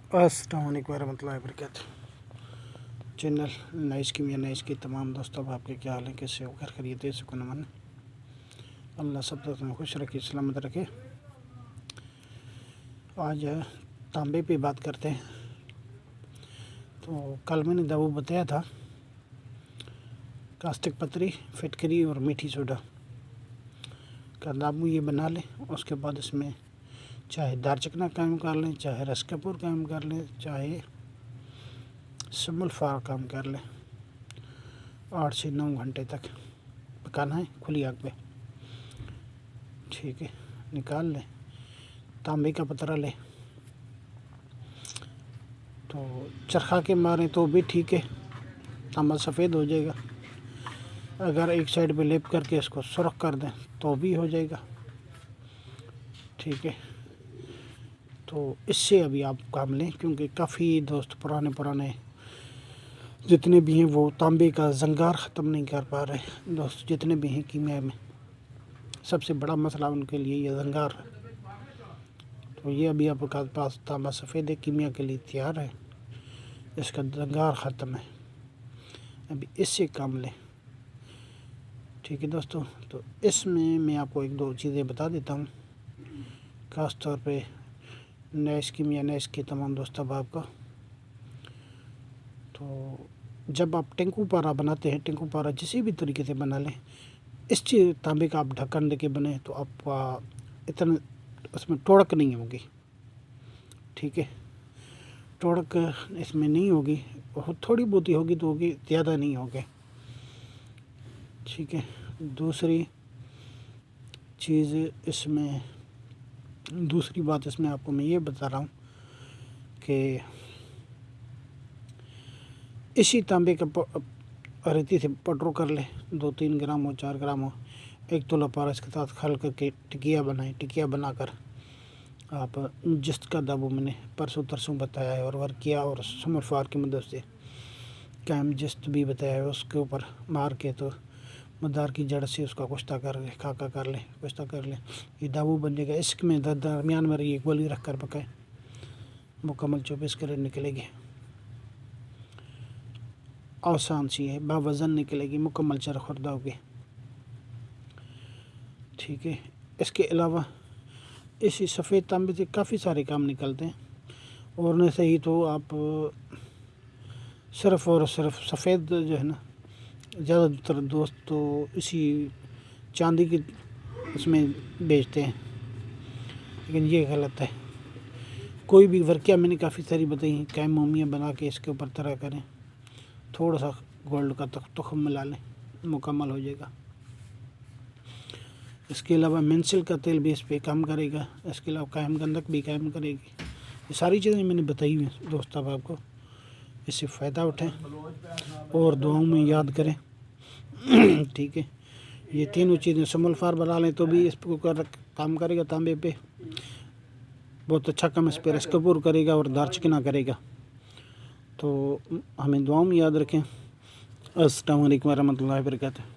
अस्सलाम वालेकुम रहमतुल्लाहि व बरकातुहू। चैनल नाइस कीमिया नाइस के तमाम दोस्तों, अब आपके क्या हाल है, कैसे हो, घर खरीदे सुकून अमन। अल्लाह सब दोस्तों में खुश रखे, सलामत रखे। आज तांबे पे बात करते हैं। तो कल मैंने दवा बताया था, कास्टिक पतरी, फिटकरी और मीठी सोडा का दाबू ये बना लें। उसके बाद इसमें चाहे दारचकना काम कर लें, चाहे रस कपूर काम कर लें, चाहे समल्फार काम कर लें। 8 से 9 घंटे तक पकाना है खुली आग पे। ठीक है, निकाल लें। तांबे का पतरा लें, तो चरखा के मारें तो भी ठीक है, तांबा सफ़ेद हो जाएगा। अगर एक साइड पे लेप करके इसको सुरख कर दें तो भी हो जाएगा। ठीक है, तो इससे अभी आप काम लें, क्योंकि काफ़ी दोस्त पुराने जितने भी हैं वो तांबे का जंगार ख़त्म नहीं कर पा रहे। दोस्त जितने भी हैं कीमिया में, सबसे बड़ा मसला उनके लिए ये जंगार है। तो ये अभी आपके पास तांबा सफ़ेद है, कीमिया के लिए तैयार है, इसका जंगार ख़त्म है, अभी इससे काम लें। ठीक है दोस्तों, तो इसमें मैं आपको 1-2 चीज़ें बता देता हूँ, ख़ास तौर पे नाइस कीमिया नाइस के तमाम दोस्त अब आपका। तो जब आप टेंकू पारा बनाते हैं, टेंकू पारा किसी भी तरीके से बना लें, इस चीज़ तांबे का आप ढक्कन देके बने तो आपका इतना उसमें टोड़क नहीं होगी। ठीक है, टोड़क इसमें नहीं होगी, बहुत थोड़ी बहुत ही होगी तो होगी, ज़्यादा नहीं होगी। ठीक है, दूसरी बात इसमें आपको मैं ये बता रहा हूँ कि इसी तांबे का रेती से पटरो कर ले, 2-3 ग्राम हो, 4 ग्राम हो, 1 तोला पारा इसके साथ खल करके टिकिया बनाएं। टिकिया बनाकर आप जिसका दाबू मैंने परसों बताया है और वर्क किया, और समरफार की मदद से कैम जिस्त भी बताया है, उसके ऊपर मार के तो मदार की जड़ से उसका कुश्ता कर ले, खाका कर ले, कुश्ता कर ले, ये दाबू बन जाएगा। इसमें दरमियान में ये गोली रख कर पकाए, मुकम्मल 24 कैरेट निकलेगी, आसान सी है, बावज़न निकलेगी, मुकम्मल चरखुर्दा होगी। ठीक है, इसके अलावा इसी सफ़ेद तांबे से काफ़ी सारे काम निकलते हैं, और न सही तो आप सिर्फ़ और सिर्फ सफ़ेद जो है ना, ज़्यादातर दोस्त तो इसी चांदी की उसमें बेचते हैं, लेकिन ये गलत है। कोई भी वर्किया मैंने काफ़ी सारी बताई हैं, कैम मोमिया बना के इसके ऊपर तरह करें, थोड़ा सा गोल्ड का तुखम मिला लें, मुकम्मल हो जाएगा। इसके अलावा मेंसिल का तेल भी इस पर काम करेगा। इसके अलावा कैम गंधक भी काम करेगी। ये सारी चीज़ें मैंने बताई हुई हैं दोस्त, अब आपको इससे फ़ायदा उठाएं और दुआओं में याद करें। ठीक है, ये तीनों चीज़ें समल्फार बना लें तो भी इस पर काम करेगा, तांबे पे बहुत अच्छा काम इस पर रस कपूर करेगा और दारचकना करेगा। तो हमें दुआओं में याद रखें। अस्सलाम वालेकुम रहमतुल्लाहि व बरकातुहू।